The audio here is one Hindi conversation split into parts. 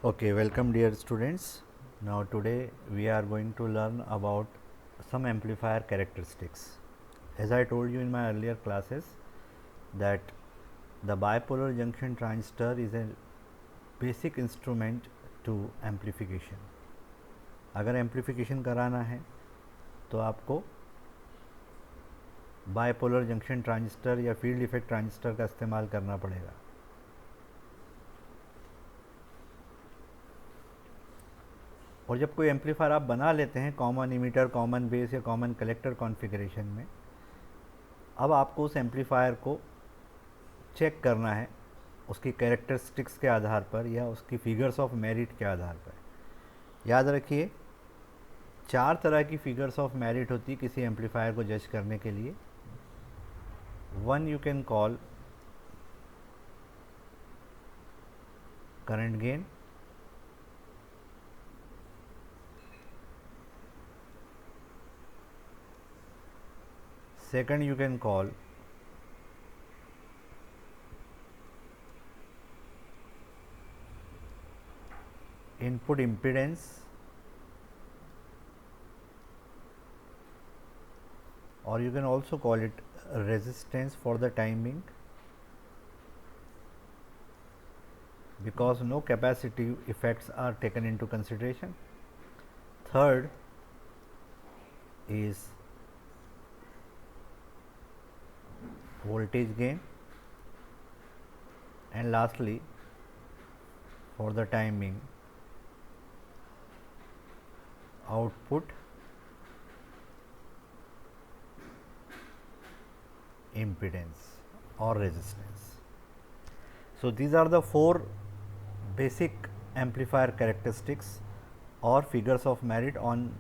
Okay, welcome dear students. Now today we are going to learn about some amplifier characteristics. As I told you in my earlier classes that the bipolar junction transistor is a basic instrument to amplification. अगर amplification कराना है तो आपको बाइपोलर जंक्शन ट्रांजिस्टर या फील्ड इफेक्ट ट्रांजिस्टर का इस्तेमाल करना पड़ेगा. और जब कोई एम्पलीफायर आप बना लेते हैं कॉमन इमीटर, कॉमन बेस या कॉमन कलेक्टर कॉन्फ़िगरेशन में, अब आपको उस एम्पलीफायर को चेक करना है उसकी कैरेक्टरिस्टिक्स के आधार पर या उसकी फिगर्स ऑफ मेरिट के आधार पर. याद रखिए 4 तरह की फिगर्स ऑफ मेरिट होती है किसी एम्पलीफायर को जज करने के लिए. One you can call current gain, second you can call input impedance, or you can also call it resistance for the time being, because no capacitive effects are taken into consideration. Third is voltage gain, and lastly for the time being output impedance or resistance. So these are the 4 basic amplifier characteristics or figures of merit on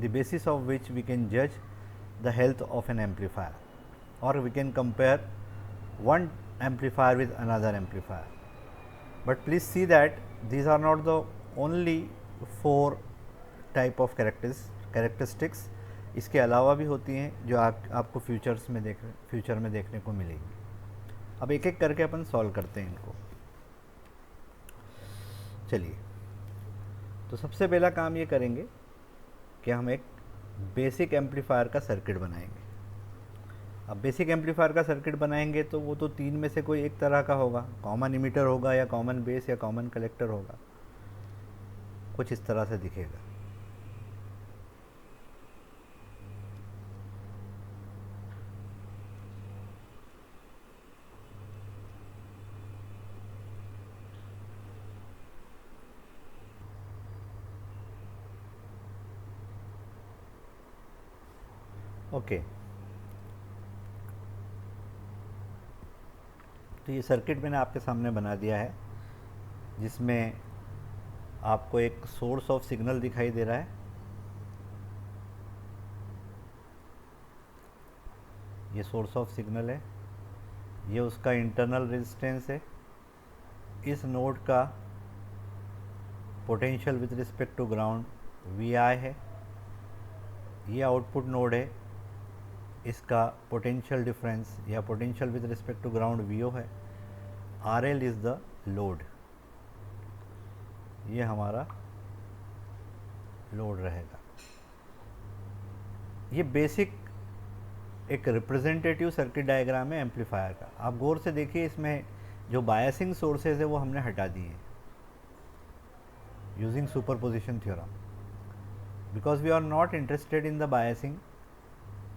the basis of which we can judge the health of an amplifier, or we can compare one amplifier with another amplifier. But please see that these are not the only 4 type of characteristics. इसके अलावा भी होती हैं जो आपको फ्यूचर में देखने को मिलेगी. अब एक एक करके अपन सॉल्व करते हैं इनको. चलिए, तो सबसे पहला काम ये करेंगे कि हम एक बेसिक एम्पलीफायर का सर्किट बनाएंगे. अब बेसिक एम्पलीफायर का सर्किट बनाएंगे तो वो तो 3 में से कोई एक तरह का होगा. कॉमन इमीटर होगा या कॉमन बेस या कॉमन कलेक्टर होगा. कुछ इस तरह से दिखेगा. ओके, तो ये सर्किट मैंने आपके सामने बना दिया है जिसमें आपको एक सोर्स ऑफ सिग्नल दिखाई दे रहा है. ये सोर्स ऑफ सिग्नल है, ये उसका इंटरनल रेजिस्टेंस है. इस नोड का potential with respect to ground VI है. ये आउटपुट नोड है, इसका पोटेंशियल डिफरेंस या potential with respect to ground VO है. RL is the load. ये हमारा लोड रहेगा. ये बेसिक एक रिप्रेजेंटेटिव सर्किट डायग्राम है एम्पलीफायर का. आप गौर से देखिए, इसमें जो बायसिंग सोर्सेज है वो हमने हटा दिए हैं using superposition theorem, because we are not interested in the biasing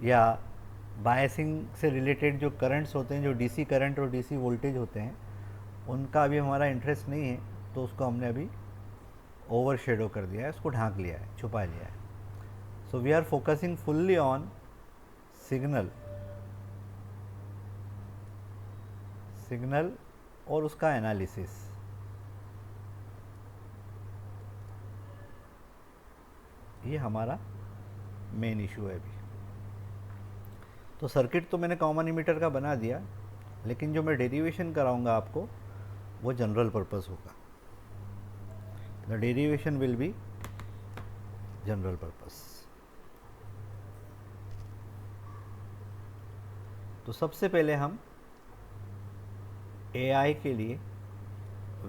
या बायसिंग से रिलेटेड जो करंट्स होते हैं, जो DC करंट और DC वोल्टेज होते हैं, उनका अभी हमारा इंटरेस्ट नहीं है. तो उसको हमने अभी ओवर शेडो कर दिया है, उसको ढांक लिया है, छुपा लिया है. So we are focusing fully on signal और उसका एनालिसिस. ये हमारा मेन इशू है अभी. तो सर्किट तो मैंने कॉमन इमीटर का बना दिया, लेकिन जो मैं डेरिवेशन कराऊंगा आपको वो जनरल पर्पस होगा. The derivation will be general purpose. तो सबसे पहले हम AI के लिए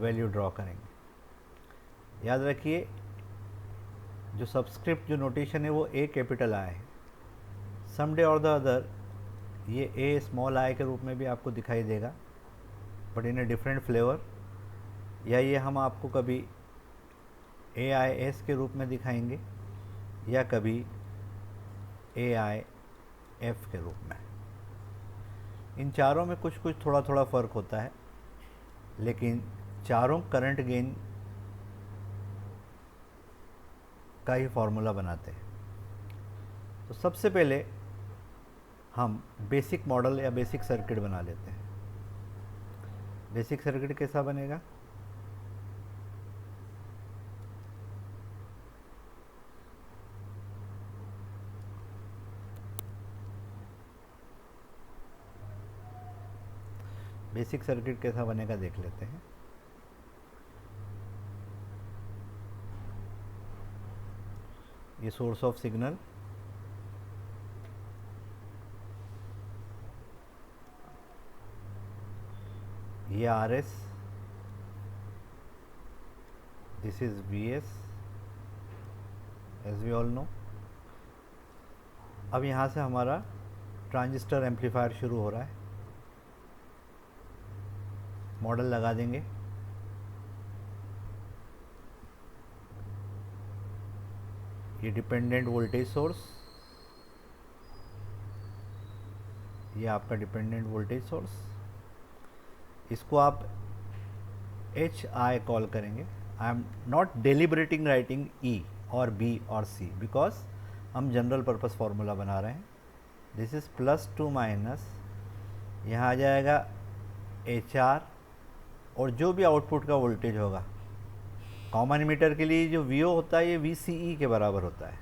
वैल्यू ड्रॉ करेंगे. याद रखिए जो सबस्क्रिप्ट जो नोटेशन है वो ए कैपिटल आई है, समडे और द अदर ये ए स्मॉल आई के रूप में भी आपको दिखाई देगा, but in a different flavour, या ये हम आपको कभी ए आई एस के रूप में दिखाएंगे या कभी ए आई एफ के रूप में। इन चारों में कुछ कुछ थोड़ा थोड़ा फ़र्क होता है, लेकिन चारों करंट गेन का ही फॉर्मूला बनाते हैं। तो सबसे पहले हम बेसिक मॉडल या बेसिक सर्किट बना लेते हैं। बेसिक सर्किट कैसा बनेगा? बेसिक सर्किट कैसा बनेगा देख लेते हैं। ये सोर्स ऑफ सिग्नल, ये R S, this is V S as we all know. अब यहाँ से हमारा ट्रांजिस्टर एम्पलीफायर शुरू हो रहा है। मॉडल लगा देंगे। ये डिपेंडेंट वोल्टेज सोर्स, ये आपका डिपेंडेंट वोल्टेज सोर्स, इसको आप एच आई कॉल करेंगे। I am not deliberating writing ई और बी और सी, बिकॉज हम जनरल पर्पस फॉर्मूला बना रहे हैं। This is plus two minus, यहाँ आ जाएगा एच आर, और जो भी आउटपुट का वोल्टेज होगा, कॉमन मीटर के लिए जो वी ओ होता है ये वी सी ई के बराबर होता है,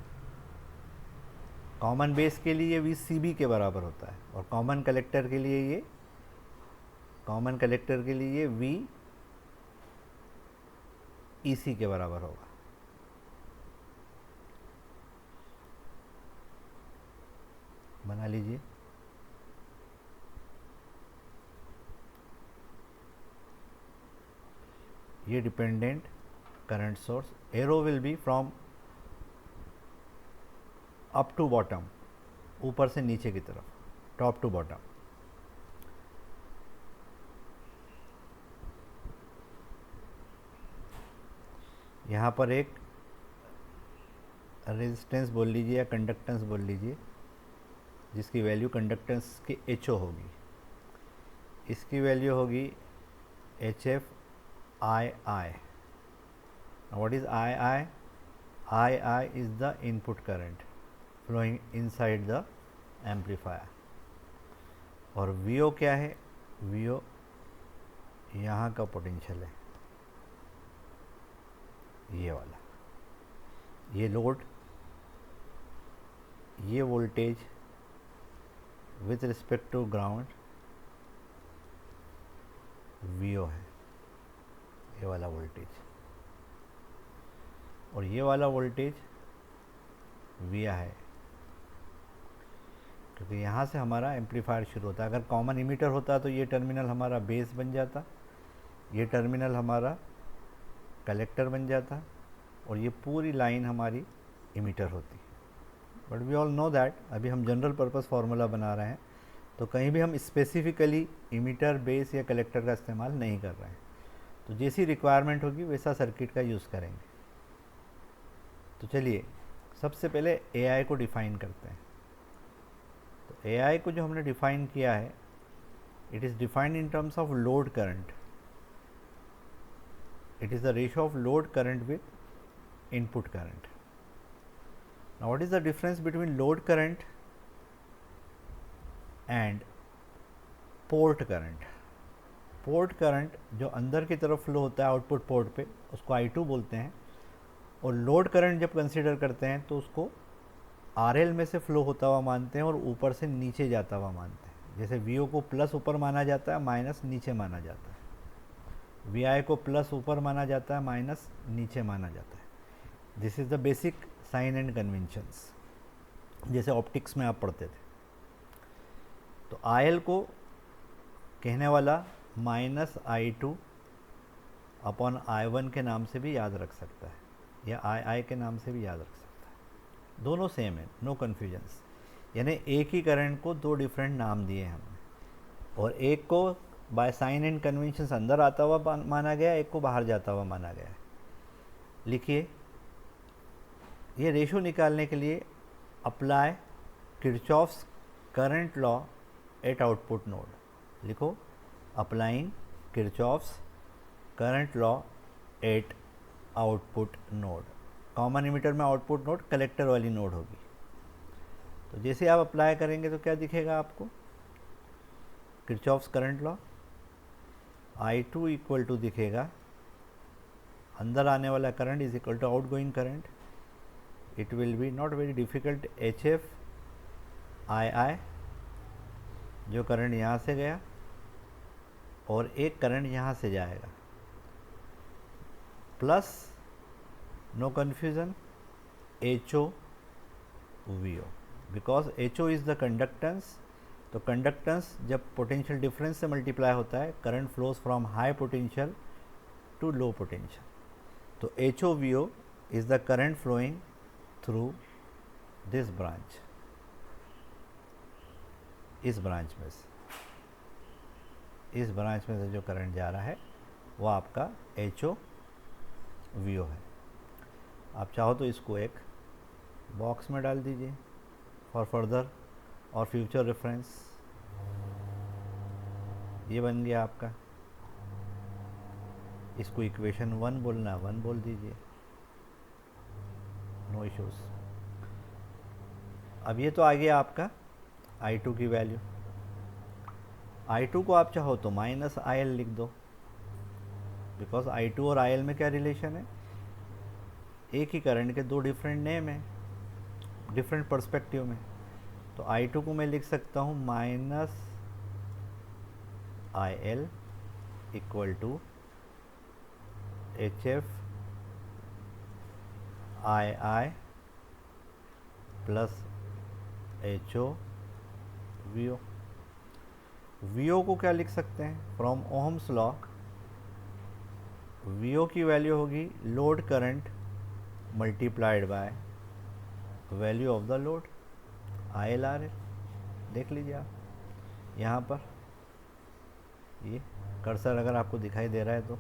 कॉमन बेस के लिए ये वी सी बी के बराबर होता है, और कॉमन कलेक्टर के लिए ये वी ई सी के बराबर होगा। बना लीजिए। ये dependent current source, arrow will be from up to bottom, ऊपर से नीचे की तरफ, टॉप टू बॉटम। यहाँ पर एक रेजिस्टेंस बोल लीजिए या कंडक्टेंस बोल लीजिए, जिसकी वैल्यू कंडक्टेंस की एच ओ होगी। इसकी वैल्यू होगी H F I I. What is I I? I I is the input current flowing inside the amplifier. और वी ओ क्या है? वी ओ यहाँ का पोटेंशियल है, ये वाला। ये लोड, ये voltage with respect to ground V O है, ये वाला वोल्टेज, और ये वाला वोल्टेज वी आई है, क्योंकि यहाँ से हमारा एम्पलीफायर शुरू होता है। अगर कॉमन इमीटर होता तो ये टर्मिनल हमारा बेस बन जाता, ये टर्मिनल हमारा कलेक्टर बन जाता, और ये पूरी लाइन हमारी इमीटर होती। But we all know that अभी हम जनरल पर्पस फार्मूला बना रहे हैं, तो कहीं भी हम स्पेसिफिकली इमीटर, बेस या कलेक्टर का इस्तेमाल नहीं कर रहे हैं। तो जैसी रिक्वायरमेंट होगी वैसा सर्किट का यूज़ करेंगे। तो चलिए सबसे पहले AI को डिफ़ाइन करते हैं। तो AI को जो हमने डिफ़ाइन किया है, it is defined in terms of load current. It is the ratio of load current with input current. Now what is the difference between load current and port current? Port current जो अंदर की तरफ फ्लो होता है आउटपुट पोर्ट पे, उसको I2 बोलते हैं, और लोड करंट जब कंसीडर करते हैं तो उसको RL में से फ्लो होता हुआ मानते हैं और ऊपर से नीचे जाता हुआ मानते हैं। जैसे VO को प्लस ऊपर माना जाता है, माइनस नीचे माना जाता है। VI को प्लस ऊपर माना जाता है, माइनस नीचे माना जाता है। This is the basic sign and conventions, जैसे ऑप्टिक्स में आप पढ़ते थे। तो IL को कहने वाला -I2 अपॉन I1 के नाम से भी याद रख सकता है या II के नाम से भी याद रख सकता है, दोनों सेम है, नो कन्फ्यूजन्स। यानी एक ही करंट को दो डिफरेंट नाम दिए हमने, और एक को बाय साइन एंड कन्वेंशन अंदर आता हुआ माना गया, एक को बाहर जाता हुआ माना गया है। लिखिए, ये रेशो निकालने के लिए apply Kirchhoff's current law at output node. लिखो, applying Kirchhoff's current law at output node. Common emitter में आउटपुट नोड कलेक्टर वाली नोड होगी। तो जैसे आप अप्लाई करेंगे तो क्या दिखेगा आपको, Kirchhoff's current law I2 equal to दिखेगा, अंदर आने वाला current is equal to outgoing current. It will be not very difficult, HF II, जो करंट यहाँ से गया और एक करंट यहाँ से जाएगा, plus no confusion HO VO, because HO is the conductance. तो कंडक्टेंस जब पोटेंशियल डिफरेंस से मल्टीप्लाई होता है, current flows from high potential to low potential. तो HO VO is the current flowing through this branch, इस ब्रांच में से, इस ब्रांच में से जो करंट जा रहा है वो आपका HO VO है। आप चाहो तो इसको एक बॉक्स में डाल दीजिए फॉर फर्दर और फ्यूचर रेफरेंस। ये बन गया आपका, इसको इक्वेशन 1 बोलना, 1 बोल दीजिए, नो इश्यूज। अब ये तो आ गया आपका I2 की वैल्यू। I2 को आप चाहो तो माइनस IL लिख दो, बिकॉज I2 और IL में क्या रिलेशन है, एक ही करंट के दो डिफरेंट नेम है, डिफरेंट पर्सपेक्टिव में। तो I2 को मैं लिख सकता हूँ minus IL equal to HF II plus HO VO। VO को क्या लिख सकते हैं, फ्रॉम ओहम्स लॉ VO की वैल्यू होगी load current multiplied by value of the load ILRL। देख लीजिए आप यहाँ पर, ये कर्सर अगर आपको दिखाई दे रहा है तो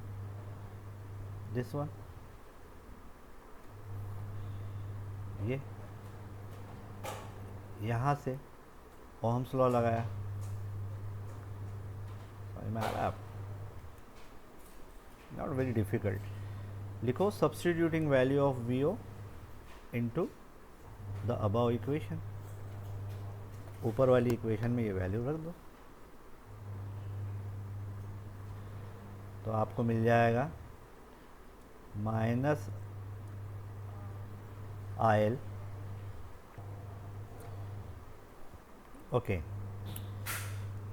दिस वन, ये यहाँ से ओहम्स लॉ लगाया, समझ में आ रहा है आप, नॉट वेरी डिफिकल्ट। लिखो substituting value of VO into the above equation, ऊपर वाली इक्वेशन में ये वैल्यू रख दो, तो आपको मिल जाएगा माइनस IL। ओके,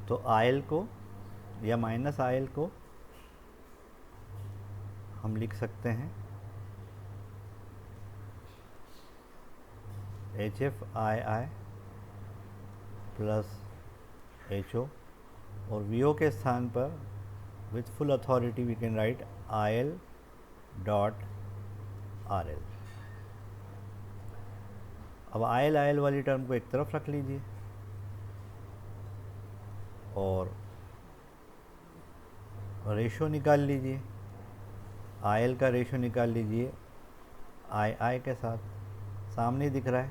तो IL को या माइनस IL को हम लिख सकते हैं HF II प्लस HO, और VO के स्थान पर with full authority we can write IL dot RL। अब IL वाली टर्म को एक तरफ रख लीजिए और रेशो निकाल लीजिए, IL का रेशो निकाल लीजिए II के साथ, सामने दिख रहा है,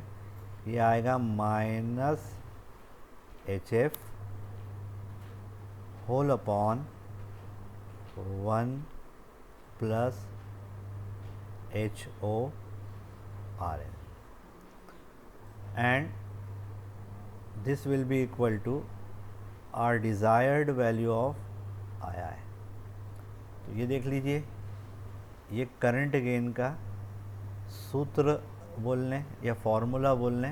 ये आएगा minus HF whole upon 1 plus HO RL, and this will be equal to our desired value of II। तो ये देख लीजिए, ये करंट गेन का सूत्र बोलने या फॉर्मूला बोलने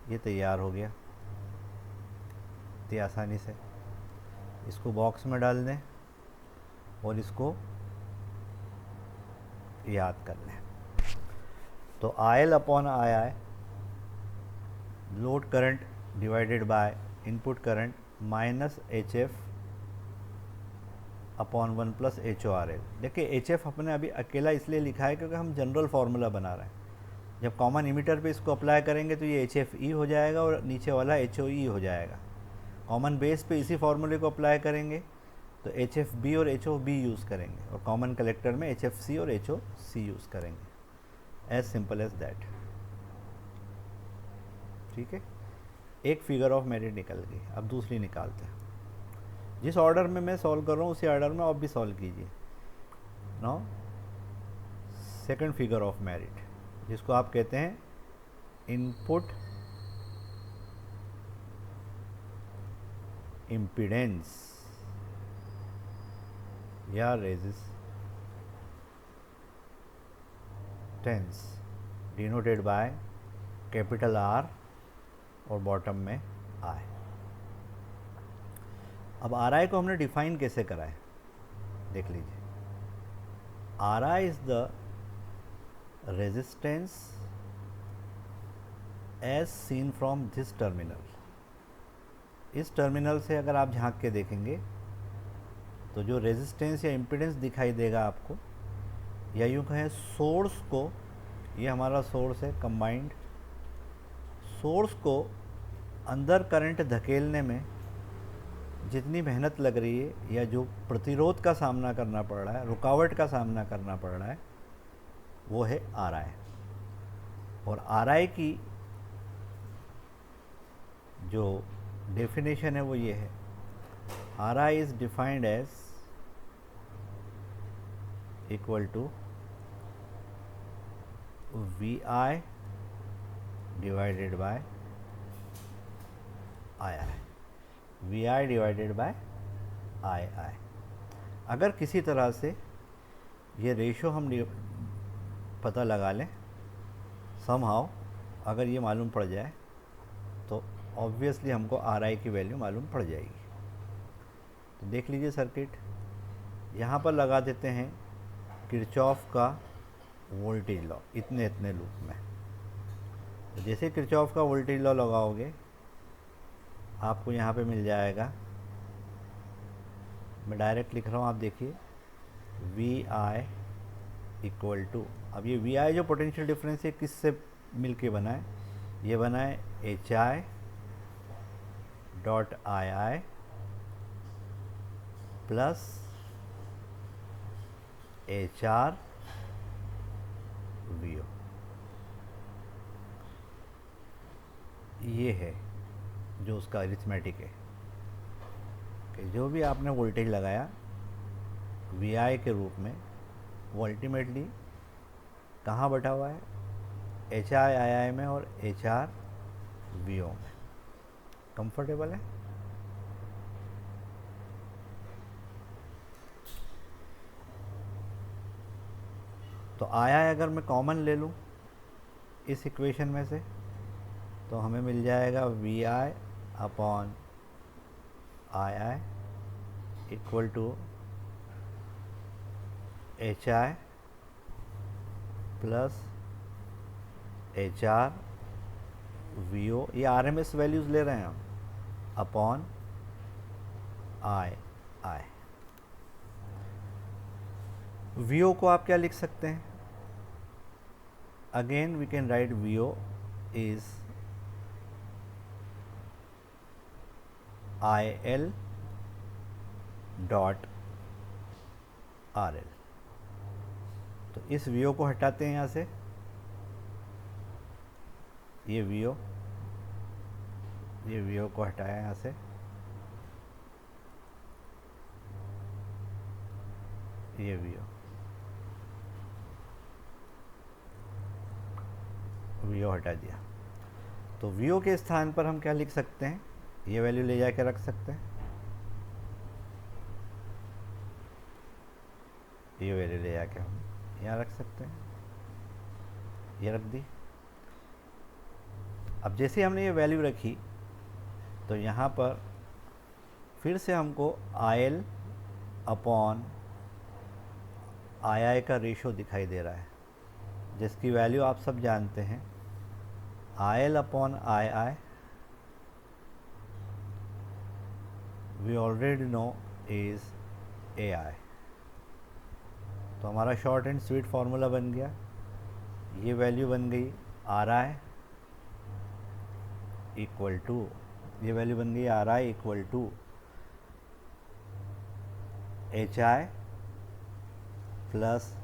ये तैयार हो गया इतनी आसानी से। इसको बॉक्स में डाल दें और इसको याद कर लें। तो IL upon II, load current divided by input current minus HF upon 1 plus H O R L. देखिए एच एफ अपने अभी अकेला इसलिए लिखा है क्योंकि हम जनरल फार्मूला बना रहे हैं। जब कॉमन इमीटर पे इसको अप्लाई करेंगे तो ये एच एफ ई हो जाएगा और नीचे वाला एच ओ ई हो जाएगा। कॉमन बेस पे इसी फार्मूले को अप्लाई करेंगे तो एच एफ बी और एच ओ बी यूज़ करेंगे, और कॉमन कलेक्टर में एच एफ सी और एच ओ सी यूज़ करेंगे। As simple as that. ठीक है, एक फिगर ऑफ मेरिट निकल गई। अब दूसरी निकालते हैं। जिस ऑर्डर में मैं सॉल्व कर रहा हूँ उसी ऑर्डर में आप भी सॉल्व कीजिए। Now second figure of merit, जिसको आप कहते हैं इनपुट इम्पीडेंस या resistance, denoted by capital R और बॉटम में आई। अब आर आई को हमने डिफाइन कैसे करा है, देख लीजिए। R I is the resistance as seen from this terminal. इस टर्मिनल से अगर आप झांक के देखेंगे तो जो रेजिस्टेंस या इम्पीडेंस दिखाई देगा आपको, या यूँ कहें सोर्स को, ये हमारा सोर्स है कंबाइंड, सोर्स को अंदर करंट धकेलने में जितनी मेहनत लग रही है या जो प्रतिरोध का सामना करना पड़ रहा है, रुकावट का सामना करना पड़ रहा है, वो है आर आई। और आर आई की जो डेफिनेशन है वो ये है, R I is defined as equal to V I divided by I I, V I divided by I I. अगर किसी तरह से ये रेशो हम पता लगा लें समहाउ, अगर ये मालूम पड़ जाए तो ऑब्वियसली हमको आर आई की वैल्यू मालूम पड़ जाएगी। तो देख लीजिए सर्किट, यहाँ पर लगा देते हैं किरचॉफ का वोल्टेज लॉ इतने इतने लूप में। तो जैसे किरचॉफ का वोल्टेज लॉ लगाओगे आपको यहाँ पे मिल जाएगा, मैं डायरेक्ट लिख रहा हूँ, आप देखिए, वी आई इक्वल टू, अब ये वी आई जो पोटेंशियल डिफरेंस है किससे मिल के बना है, ये बना है H I dot I I plus H R V O. ये है जो उसका अरिथमेटिक है कि जो भी आपने वोल्टेज लगाया वी आई के रूप में, वो अल्टीमेटली कहाँ बैठा हुआ है, एच आई आई आई में और एच आर वी ओ में। कंफर्टेबल है? तो आई आई अगर मैं कॉमन ले लूँ इस इक्वेशन में से तो हमें मिल जाएगा V I upon I I equal to H I plus H R V O, ये आर एम एस वैल्यूज़ ले रहे हैं हम, upon I I. V O को आप क्या लिख सकते हैं, again V can write V O is I L dot R L. तो इस वी ओ को हटाते हैं यहाँ से, ये वी ओ को हटाया यहाँ से, ये वी ओ हटा दिया। तो वी ओ के स्थान पर हम क्या लिख सकते हैं, ये वैल्यू ले जाके रख सकते हैं, ये वैल्यू ले जाके हम यहाँ रख सकते हैं, ये रख दी। अब जैसे हमने ये वैल्यू रखी तो यहाँ पर फिर से हमको आई एल अपॉन आई आई का रेशो दिखाई दे रहा है, जिसकी वैल्यू आप सब जानते हैं, I L upon I I we already know is ए आई। तो हमारा शॉर्ट एंड स्वीट फार्मूला बन गया, ये वैल्यू बन गई आर आई इक्वल टू, ये वैल्यू बन गई R I equal to H I plus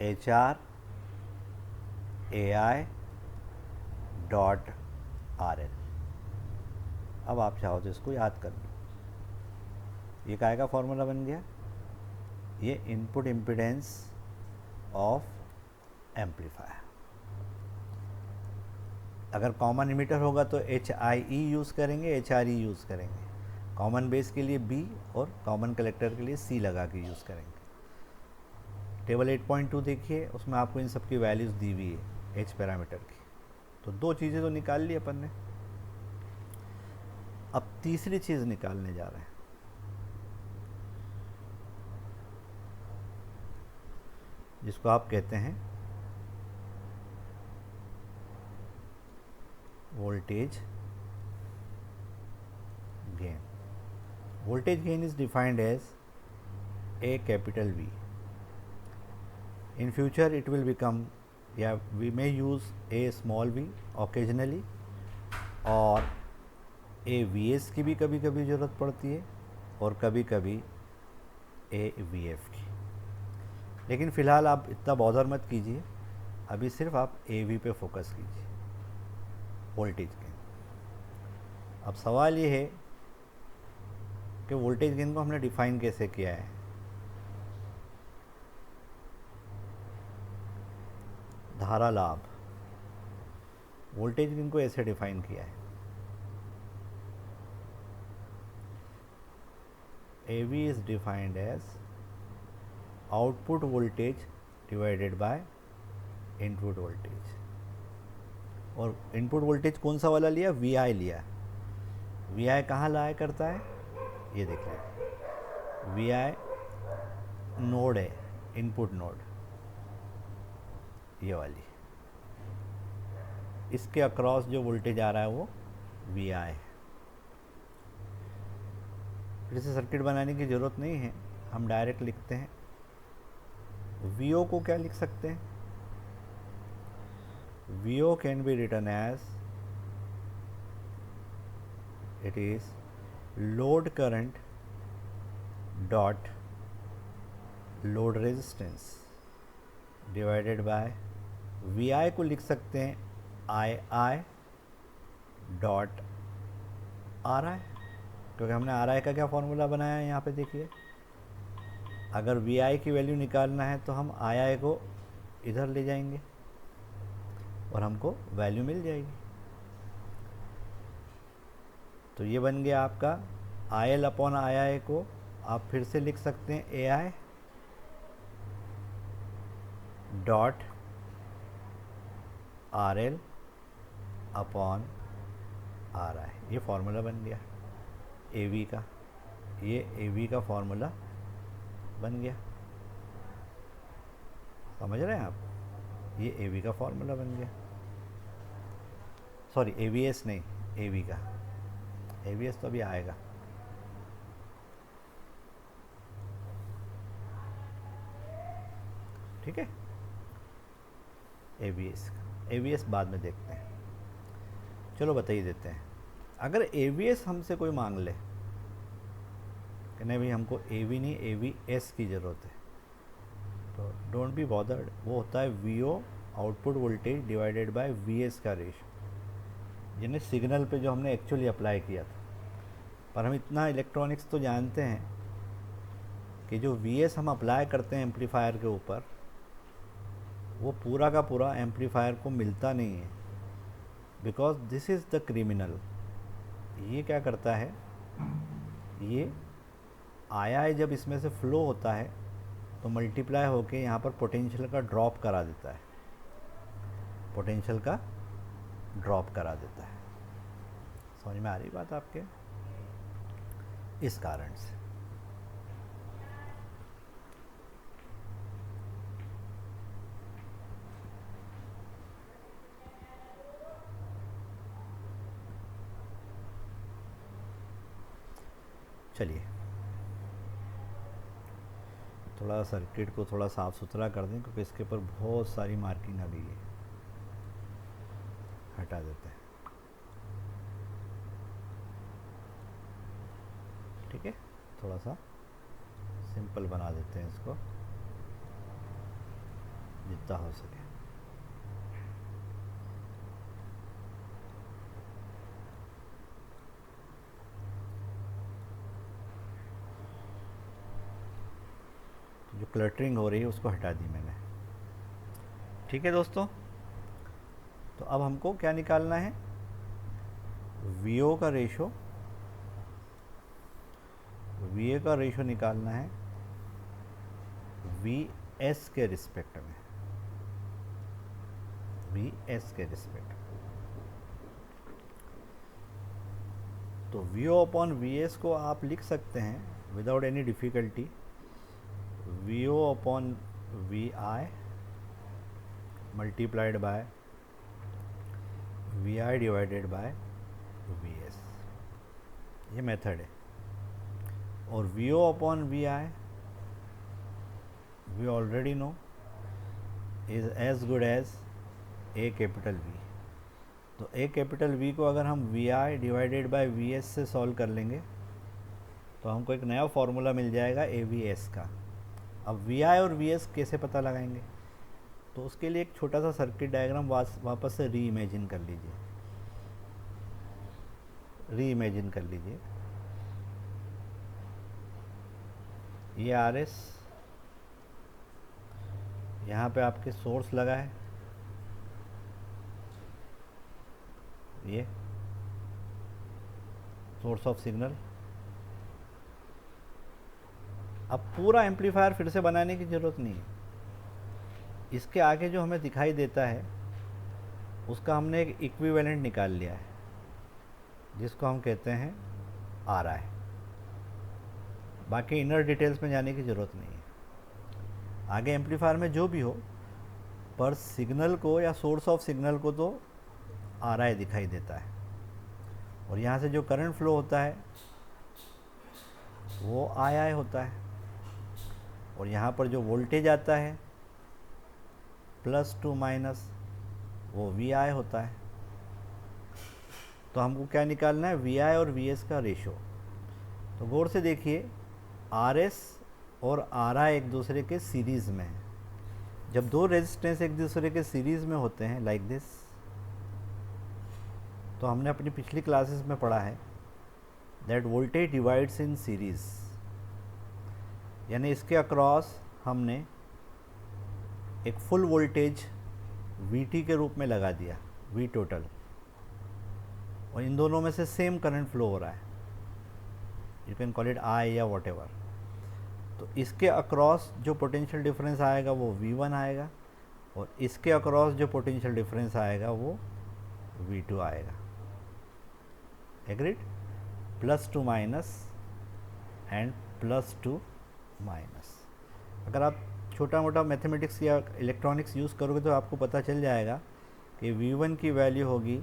H R A I dot R L. अब आप चाहो तो इसको याद कर लो, ये काय का फॉर्मूला बन गया, ये इनपुट इम्पिडेंस ऑफ एम्पलीफायर। अगर कॉमन इमीटर होगा तो एच आई ई यूज़ करेंगे, एच आर ई यूज़ करेंगे, कॉमन बेस के लिए बी और कॉमन कलेक्टर के लिए सी लगा के यूज़ करेंगे। टेबल 8.2 देखिए, उसमें आपको इन सब की वैल्यूज़ दी हुई है एच पैरामीटर की। तो दो चीज़ें तो निकाल ली अपन ने, अब तीसरी चीज़ निकालने जा रहे हैं, जिसको आप कहते हैं voltage gain. Voltage gain is defined as a capital V. In future it will become, yeah, we may use a small v occasionally और a vs की भी कभी कभी ज़रूरत पड़ती है और कभी कभी a vf की। लेकिन फ़िलहाल आप इतना बॉदर मत कीजिए, अभी सिर्फ आप ए वी पे फोकस कीजिए, वोल्टेज गेन। अब सवाल ये है कि वोल्टेज गेन को हमने डिफाइन कैसे किया है। धारा लाभ, वोल्टेज गेन को ऐसे डिफाइन किया है, A V is defined as output voltage divided by input voltage. और इनपुट वोल्टेज कौन सा वाला लिया, वी आई लिया। वी आई कहाँ लाया करता है, ये देख लें, वी आई नोड है, इनपुट नोड, ये वाली, इसके अक्रॉस जो वोल्टेज आ रहा है वो वी आई है। फिर से सर्किट बनाने की ज़रूरत नहीं है, हम डायरेक्ट लिखते हैं। वी ओ को क्या लिख सकते हैं, V O can be written as, it is load current dot load resistance divided by, V I को लिख सकते हैं आई आई डॉट आर आई, क्योंकि हमने आर आई का क्या फॉर्मूला बनाया है यहाँ पे देखिए। अगर वी आई की वैल्यू निकालना है तो हम आई आई को इधर ले जाएंगे और हमको वैल्यू मिल जाएगी। तो ये बन गया आपका आई एल अपॉन आई आई को आप फिर से लिख सकते हैं A I dot R L upon R I, ये फार्मूला बन गया ए वी का, ये ए वी का फार्मूला बन गया। समझ रहे हैं आप, ये ए वी का फार्मूला बन गया, सॉरी ए वी एस नहीं, ए वी का, ए वी एस तो अभी आएगा। ठीक है, ए वी एस का, ए वी एस बाद में देखते हैं। चलो बता ही देते हैं, अगर ए वी एस हमसे कोई मांग ले कि नहीं भाई हमको ए वी नहीं ए वी एस की ज़रूरत है, तो डोंट बी बॉदर्ड, वो होता है V O output voltage divided by V S का रेशियो, जिन्हें सिग्नल पे जो हमने एक्चुअली अप्लाई किया था। पर हम इतना इलेक्ट्रॉनिक्स तो जानते हैं कि जो वी एस हम अप्लाई करते हैं एम्पलीफायर के ऊपर, वो पूरा का पूरा एम्पलीफायर को मिलता नहीं है, because this is the criminal. ये क्या करता है, ये आई जब इसमें से फ्लो होता है तो मल्टीप्लाई होके यहाँ पर पोटेंशियल का ड्रॉप करा देता है, पोटेंशियल का ड्रॉप करा देता है। समझ में आ रही बात आपके, इस कारण से। चलिए थोड़ा सर्किट को थोड़ा साफ़ सुथरा कर दें, क्योंकि इसके ऊपर बहुत सारी मार्किंग आ गई है। हटा देते हैं, ठीक है। थोड़ा सा सिंपल बना देते हैं इसको जितना हो सके। जो क्लटरिंग हो रही है उसको हटा दी मैंने, ठीक है दोस्तों। तो अब हमको क्या निकालना है, वीओ का रेशो, वीए का रेशो निकालना है वी एस के रिस्पेक्ट में, वी एस के रिस्पेक्ट। तो V O upon V S को आप लिख सकते हैं without any difficulty, V O upon V I multiplied by V I divided by V S, ये मेथड है। और V O upon V I V already know is as good as a capital V. तो ए कैपिटल वी को अगर हम V I divided by V S से सॉल्व कर लेंगे तो हमको एक नया फार्मूला मिल जाएगा ए वी एस का। अब वी आई और वी एस कैसे पता लगाएंगे, तो उसके लिए एक छोटा सा सर्किट डायग्राम वापस से री इमेजिन कर लीजिए, री इमेजिन कर लीजिए। ये आर एस, यहाँ पे आपके सोर्स लगा है, ये सोर्स ऑफ सिग्नल। अब पूरा एम्पलीफायर फिर से बनाने की ज़रूरत नहीं है, इसके आगे जो हमें दिखाई देता है उसका हमने एक इक्विवेलेंट निकाल लिया है जिसको हम कहते हैं आर आई। बाकी इनर डिटेल्स में जाने की ज़रूरत नहीं है। आगे एम्पलीफायर में जो भी हो, पर सिग्नल को या सोर्स ऑफ सिग्नल को तो आर आई दिखाई देता है, और यहाँ से जो करंट फ्लो होता है वो आई आई होता है, और यहाँ पर जो वोल्टेज आता है प्लस टू माइनस वो वी आई होता है। तो हमको क्या निकालना है, वी आई और वी एस का रेशो। तो गौर से देखिए, आर एस और आर आई एक दूसरे के सीरीज़ में है। जब दो रेजिस्टेंस एक दूसरे के सीरीज़ में होते हैं लाइक दिस, तो हमने अपनी पिछली क्लासेस में पढ़ा है that voltage divides in series, यानी इसके अक्रॉस हमने एक फुल वोल्टेज वी टी के रूप में लगा दिया, वी टोटल, और इन दोनों में से सेम करंट फ्लो हो रहा है, you can call it I या वॉट एवर। तो इसके अक्रॉस जो पोटेंशियल डिफरेंस आएगा वो V1 आएगा, और इसके अक्रॉस जो पोटेंशियल डिफरेंस आएगा वो V2 आएगा। Agreed? Plus two minus and plus two minus. अगर आप छोटा मोटा मैथमेटिक्स या इलेक्ट्रॉनिक्स यूज़ करोगे तो आपको पता चल जाएगा कि V1 की वैल्यू होगी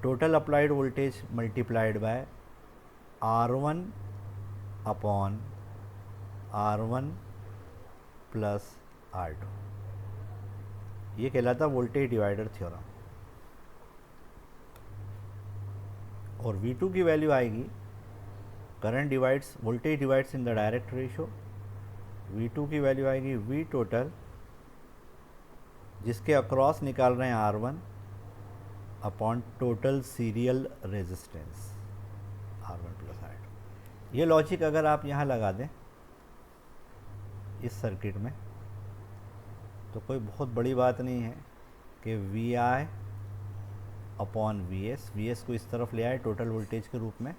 total applied voltage multiplied by R1 upon R1 plus R2। ये कहलाता वोल्टेज डिवाइडर थ्योरम। और V2 की वैल्यू आएगी current divides voltage divides in the direct ratio. V2 की वैल्यू आएगी V टोटल, जिसके अक्रॉस निकाल रहे हैं R1 upon total serial resistance R1 plus R2। ये लॉजिक अगर आप यहाँ लगा दें इस सर्किट में तो कोई बहुत बड़ी बात नहीं है कि V I upon V S को इस तरफ ले आए टोटल वोल्टेज के रूप में,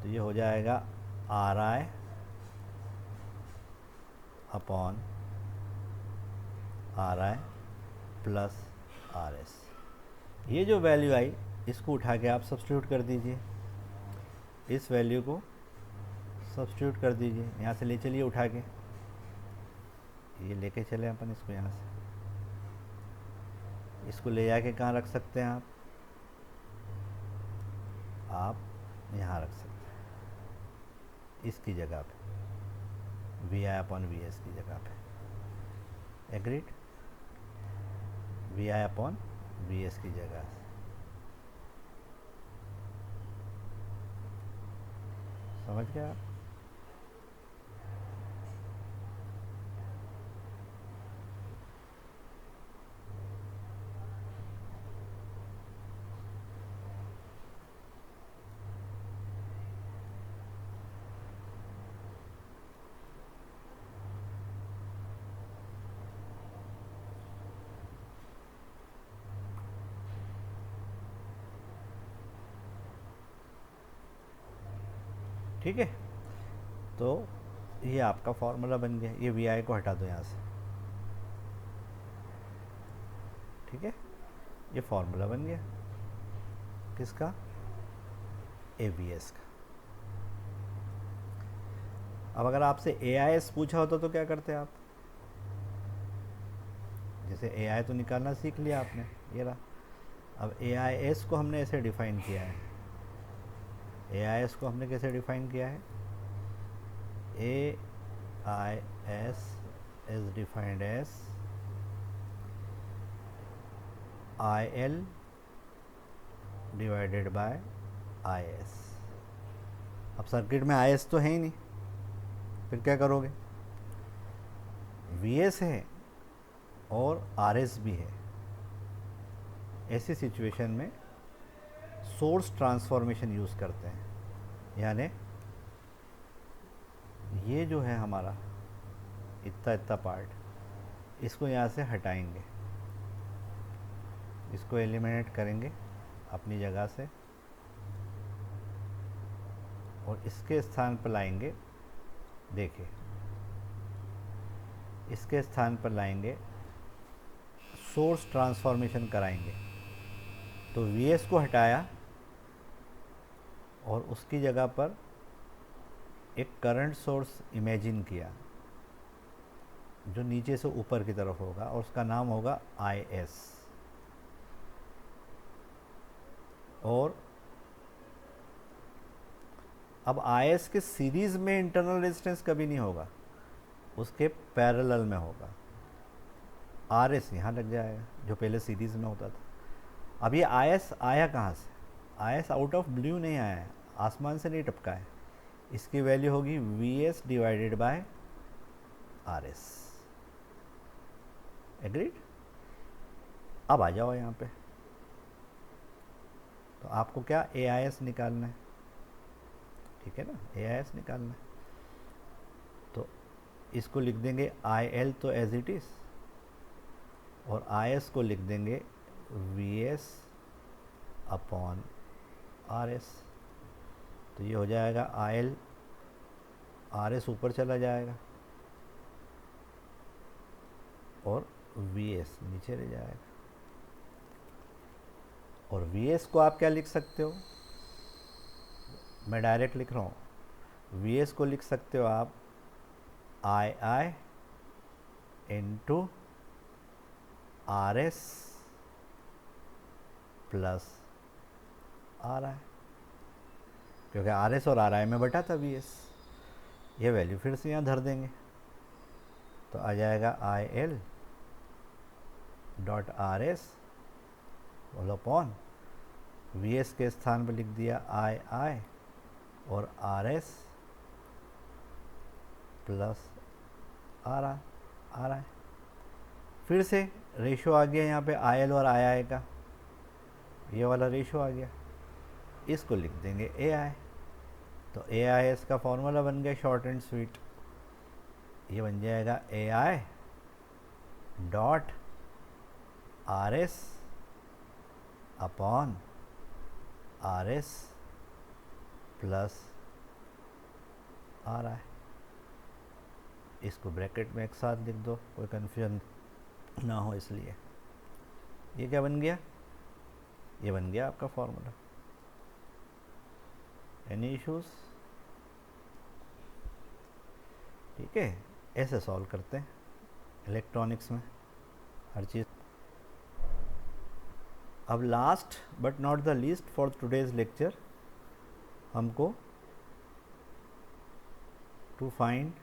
तो ये हो जाएगा are I upon R I plus R S. ये जो वैल्यू आई इसको उठा के आप सब्स्टिट्यूट कर दीजिए, इस वैल्यू को सब्स्टिट्यूट कर दीजिए, यहाँ से ले चलिए उठा के, ये लेके चले अपन इसको, यहाँ से इसको ले जाके कहाँ रख सकते हैं आप यहाँ रख सकते हैं इसकी जगह पे। V I upon V S की जगह पे। Agreed? V I upon V S की जगह। समझ गया आप? ठीक है, तो ये आपका फॉर्मूला बन गया। ये वी आई को हटा दो यहाँ से। ठीक है, ये फॉर्मूला बन गया किसका? ए वी एस का। अब अगर आपसे ए आई एस पूछा होता तो क्या करते आप? जैसे ए आई तो निकालना सीख लिया आपने, ये रहा। अब ए आई एस को हमने ऐसे डिफाइन किया है। ए आई एस को हमने कैसे डिफाइन किया है? A I S is defined as I L divided by I S. अब सर्किट में आई एस तो है ही नहीं, फिर क्या करोगे? वी एस है और आर एस भी है। ऐसी सिचुएशन में सोर्स ट्रांसफॉर्मेशन यूज़ करते हैं, यानी ये जो है हमारा इतना इतना पार्ट, इसको यहाँ से हटाएंगे, इसको एलिमिनेट करेंगे अपनी जगह से और इसके स्थान पर लाएंगे, देखिए इसके स्थान पर लाएंगे, सोर्स ट्रांसफॉर्मेशन कराएंगे। तो वी एस को हटाया और उसकी जगह पर एक करंट सोर्स इमेजिन किया जो नीचे से ऊपर की तरफ होगा और उसका नाम होगा आई एस। और अब आई एस के सीरीज़ में इंटरनल रेजिस्टेंस कभी नहीं होगा, उसके पैरेलल में होगा। आर एस यहाँ लग जाएगा जो पहले सीरीज़ में होता था। अब ये आई एस आया कहाँ से? I S out of blue नहीं आया है, आसमान से नहीं टपका है। इसकी वैल्यू होगी V S divided by R S. Agreed? अब आ जाओ यहाँ पे, तो आपको क्या ए आई एस निकालना है, ठीक है ना? ए आई एस निकालना है तो इसको लिख देंगे आई एल तो एज इट इज़, और आई एस को लिख देंगे V S upon R S. तो ये हो जाएगा आई एल, आर एस ऊपर चला जाएगा और वी एस नीचे रह जाएगा। और वी एस को आप क्या लिख सकते हो? मैं डायरेक्ट लिख रहा हूँ। वी एस को लिख सकते हो आप I I into R S plus R I, क्योंकि आर एस और आर आई में बटा था वी एस। ये वैल्यू फिर से यहाँ धर देंगे तो आ जाएगा I L dot R S whole upon V S के स्थान पर लिख दिया आई आई और R S plus R I. फिर से रेशो आ गया यहाँ पे आई एल और आई आई का, ये वाला रेशो आ गया, इसको लिख देंगे ए आई। तो ए आई एस का फॉर्मूला बन गया शॉर्ट एंड स्वीट, ये बन जाएगा A I dot R S upon R S plus R I. इसको ब्रैकेट में एक साथ लिख दो, कोई कन्फ्यूजन ना हो इसलिए। ये क्या बन गया? ये बन गया आपका फॉर्मूला। Any issues? ठीक है, ऐसे सॉल्व करते हैं इलेक्ट्रॉनिक्स में हर चीज़। अब last but not the least for today's lecture, हमको टू फाइंड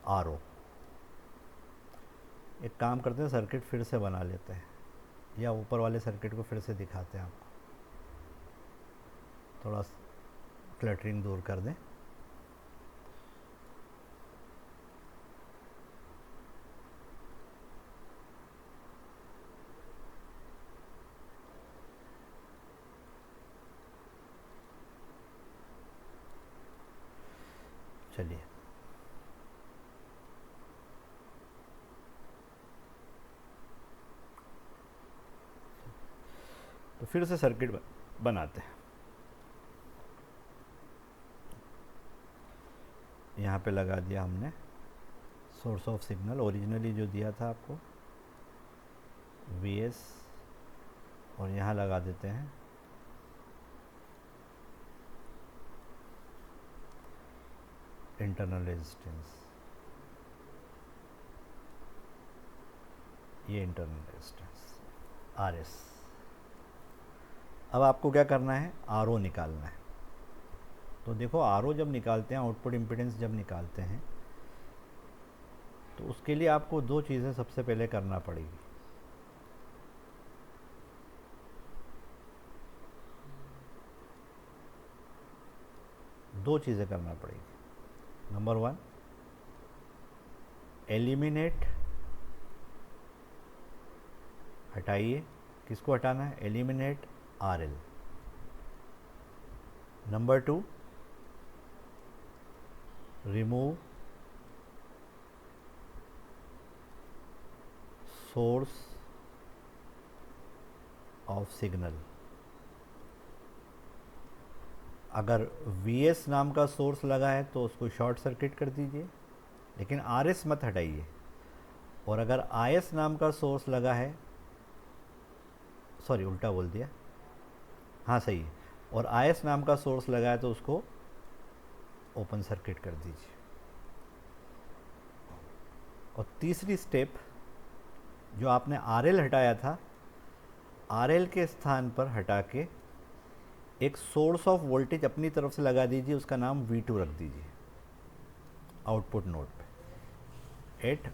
RO। एक काम करते हैं, सर्किट फिर से बना लेते हैं, या ऊपर वाले सर्किट को फिर से दिखाते हैं आपको, थोड़ा क्लटरिंग दूर कर दें। चलिए, तो फिर से सर्किट बनाते हैं। यहाँ पे लगा दिया हमने सोर्स ऑफ सिग्नल, ओरिजिनली जो दिया था आपको Vs, और यहाँ लगा देते हैं इंटरनल रेजिस्टेंस, ये इंटरनल रेजिस्टेंस Rs। अब आपको क्या करना है, RO निकालना है। तो देखो, RO जब निकालते हैं, आउटपुट इम्पीडेंस जब निकालते हैं, तो उसके लिए आपको दो चीज़ें सबसे पहले करना पड़ेगी। दो चीज़ें करना पड़ेगी। नंबर 1, एलिमिनेट, हटाइए। किसको हटाना है, eliminate RL। Number 2, remove source of signal. अगर Vs नाम का सोर्स लगा है तो उसको शॉर्ट सर्किट कर दीजिए, लेकिन Rs मत हटाइए। और अगर Is नाम का सोर्स लगा है, सॉरी उल्टा बोल दिया, हाँ सही है, और Is नाम का सोर्स लगा है तो उसको ओपन सर्किट कर दीजिए। और तीसरी स्टेप, जो आपने RL हटाया था, RL के स्थान पर हटा के एक सोर्स ऑफ वोल्टेज अपनी तरफ से लगा दीजिए, उसका नाम V2 रख दीजिए आउटपुट नोड पे, एट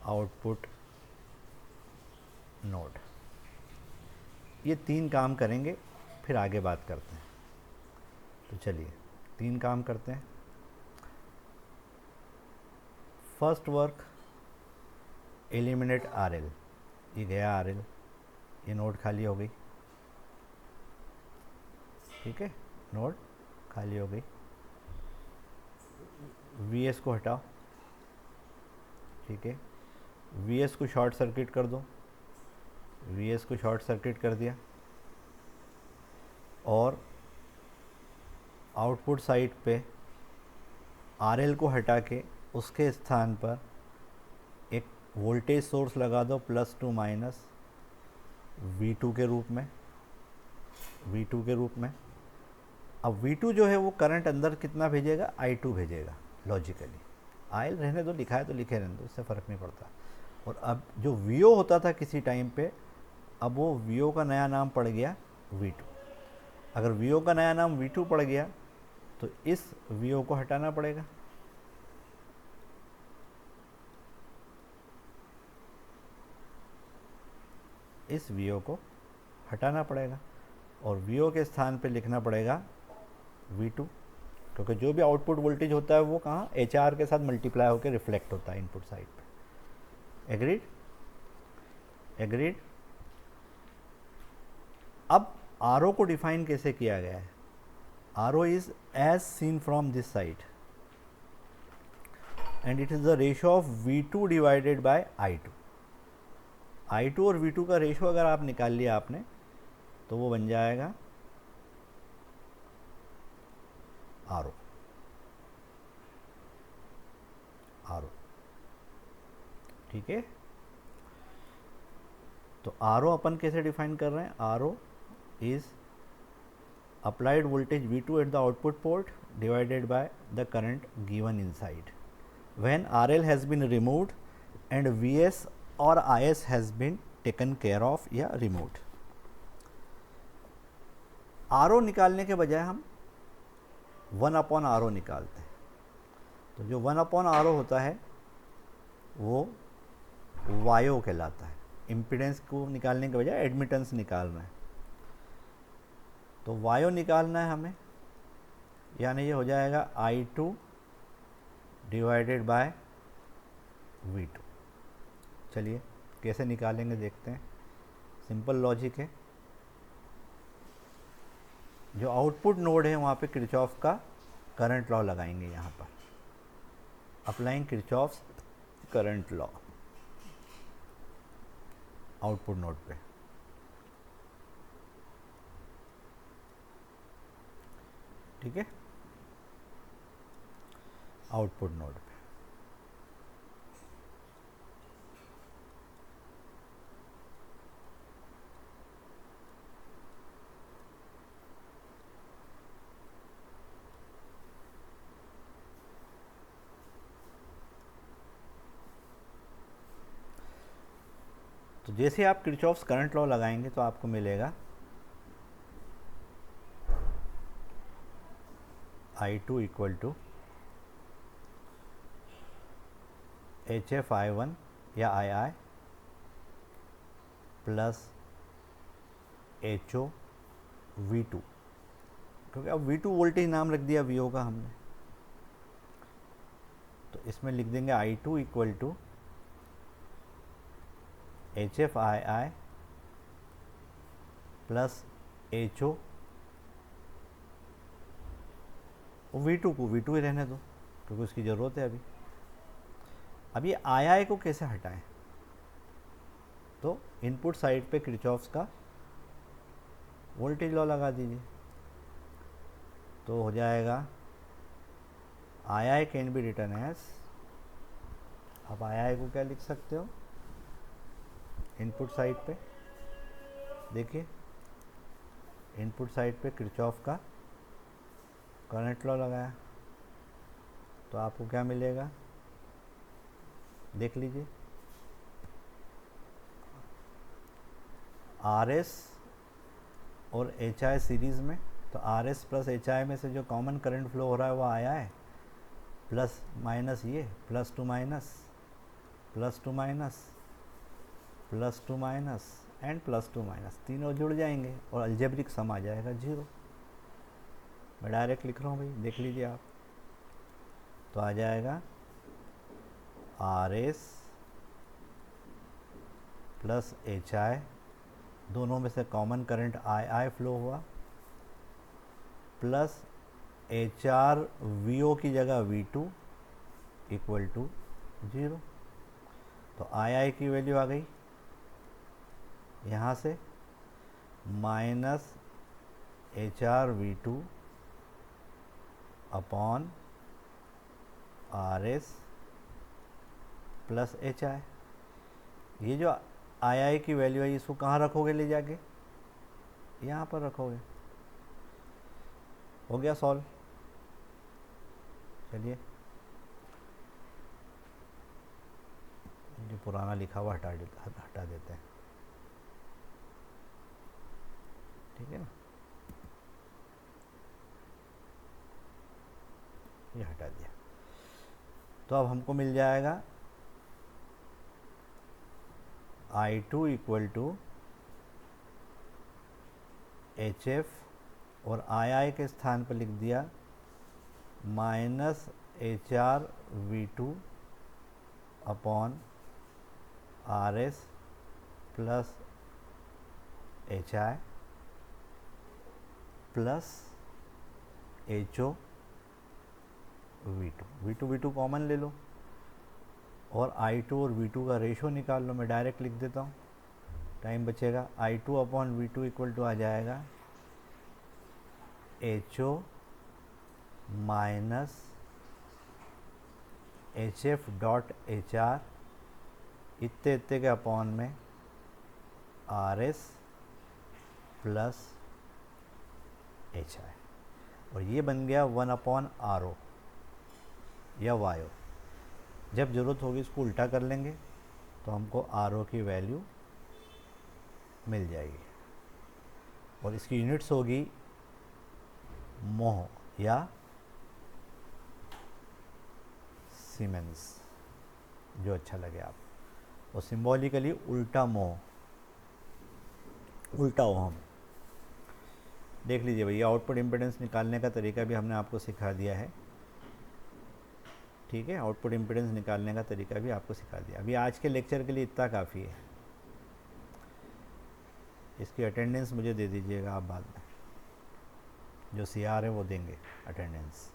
आउटपुट नोड। ये 3 काम करेंगे, फिर आगे बात करते हैं। तो चलिए 3 काम करते हैं। First work, eliminate RL। ये गया RL, ये नोड खाली हो गई, ठीक है, नोड खाली हो गई। Vs को हटाओ, ठीक है, Vs को शॉर्ट सर्किट कर दो, Vs को शॉर्ट सर्किट कर दिया। और आउटपुट साइड पे RL को हटा के उसके स्थान पर एक वोल्टेज सोर्स लगा दो, +2 V2 के रूप में, V2 के रूप में। अब V2 जो है वो करंट अंदर कितना भेजेगा, I2 भेजेगा लॉजिकली। आयल रहने दो, लिखा है तो लिखे रहने दो, इससे फ़र्क नहीं पड़ता। और अब जो VO होता था किसी टाइम पे, अब वो VO का नया नाम पड़ गया V2। अगर VO का नया नाम V2 पड़ गया तो इस VO को हटाना पड़ेगा, इस VO को हटाना पड़ेगा, और VO के स्थान पे लिखना पड़ेगा V2, क्योंकि जो भी आउटपुट वोल्टेज होता है वो कहाँ, HR के साथ मल्टीप्लाई होकर रिफ्लेक्ट होता है इनपुट साइड पे। Agreed, agreed. अब RO को डिफाइन कैसे किया गया है, RO is as seen from this side and it is the ratio of V2 divided by I2। I2 और V2 का रेशियो अगर आप निकाल लिया आपने, तो वो बन जाएगा RO, RO, ठीक है। तो RO अपन कैसे डिफाइन कर रहे हैं, RO is applied voltage V2 at the output port divided by the current given inside when RL has been removed and Vs और Is has been taken care of या रिमूव्ड। RO निकालने के बजाय हम 1/RO निकालते हैं। तो जो 1/RO होता है वो वायो कहलाता है। इम्पीडेंस को निकालने के बजाय एडमिटेंस निकालना है, तो वायो निकालना है हमें, यानी ये हो जाएगा I2 डिवाइडेड बाय V2। चलिए कैसे निकालेंगे देखते हैं। सिंपल लॉजिक है। जो आउटपुट नोड है वहाँ पे किरचॉफ का करंट लॉ लगाएंगे, यहाँ पर applying Kirchhoff's current law output node पे। ठीक है, आउटपुट नोड पे। तो जैसे आप किरचॉफ्स करंट लॉ लगाएंगे तो आपको मिलेगा I2 इक्वल टू HF_I1 या II प्लस HO_V2, क्योंकि अब V2 वोल्टेज नाम रख दिया VO का हमने, तो इसमें लिख देंगे I2 equal to HF_II plus HO, V2 को V2 ही रहने दो क्योंकि उसकी ज़रूरत है अभी। अब ये II को कैसे हटाएं, तो इनपुट साइड पे किरचॉफ्स का वोल्टेज लॉ लगा दीजिए, तो हो जाएगा II can be written as, अब II को क्या लिख सकते हो, इनपुट साइड पे देखिए, इनपुट साइड पे किरचॉफ का करंट लॉ लगाया, तो आपको क्या मिलेगा देख लीजिए, RS और HI सीरीज़ में, तो RS प्लस HI में से जो कॉमन करंट फ्लो हो रहा है वो II प्लस माइनस ये plus two minus plus two minus plus two minus and plus two minus, तीनों जुड़ जाएंगे और अलजेब्रिक सम आ जाएगा 0। मैं डायरेक्ट लिख रहा हूँ भाई, देख लीजिए आप, तो आ जाएगा RS प्लस HI, दोनों में से कॉमन करंट II फ्लो हुआ, प्लस HR VO की जगह V2 इक्वल टू 0। तो II की वैल्यू आ गई यहाँ से minus HR V2 upon RS plus HI। ये जो II की वैल्यू है इसको कहाँ रखोगे ले जाके, यहाँ पर रखोगे। हो गया सॉल्व। चलिए जो पुराना लिखा हुआ हटा देते हैं, ठीक है ना, ये हटा दिया। तो अब हमको मिल जाएगा I2 इक्वल टू HF और II के स्थान पर लिख दिया minus HR V2 upon RS plus HI plus HO V2 common ले लो और I2 और V2 का रेशो निकाल लो। मैं डायरेक्ट लिख देता हूँ, टाइम बचेगा। I2 upon V2 equal to आ जाएगा HO minus HF dot HR इतने इतने के अपॉन में RS प्लस HI, और ये बन गया 1/RO या वायो। जब ज़रूरत होगी इसको उल्टा कर लेंगे तो हमको RO की वैल्यू मिल जाएगी, और इसकी यूनिट्स होगी मोह या सीमेंस, जो अच्छा लगे आप, और सिम्बॉलिकली उल्टा मोह, उल्टा ओहम। देख लीजिए भैया, आउटपुट इम्पीडेंस निकालने का तरीका भी हमने आपको सिखा दिया है, ठीक है। आउटपुट इम्पीडेंस निकालने का तरीका भी आपको सिखा दिया। अभी आज के लेक्चर के लिए इतना काफ़ी है। इसकी अटेंडेंस मुझे दे दीजिएगा आप बाद में, जो CR है वो देंगे अटेंडेंस।